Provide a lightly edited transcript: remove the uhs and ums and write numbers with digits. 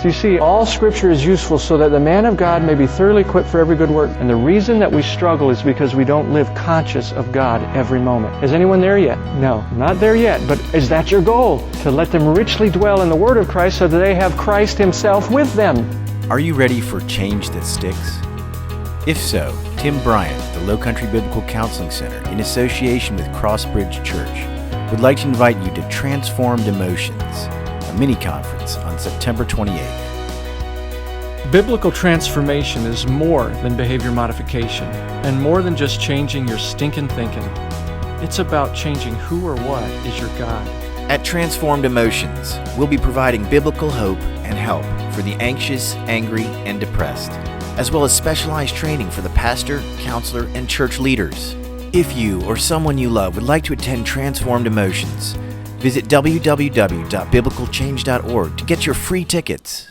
So you see, all Scripture is useful so that the man of God may be thoroughly equipped for every good work. And the reason that we struggle is because we don't live conscious of God every moment. Is anyone there yet? No, not there yet. But is that your goal? To let them richly dwell in the Word of Christ so that they have Christ Himself with them. Are you ready for change that sticks? If so, Tim Bryant, the Low Country Biblical Counseling Center, in association with Crossbridge Church, would like to invite you to Transformed Emotions, a mini-conference on September 28th. Biblical transformation is more than behavior modification, and more than just changing your stinking thinking. It's about changing who or what is your God. At Transformed Emotions, we'll be providing biblical hope and help for the anxious, angry, and depressed, as well as specialized training for the pastor, counselor, and church leaders. If you or someone you love would like to attend Transformed Emotions, visit www.biblicalchange.org to get your free tickets.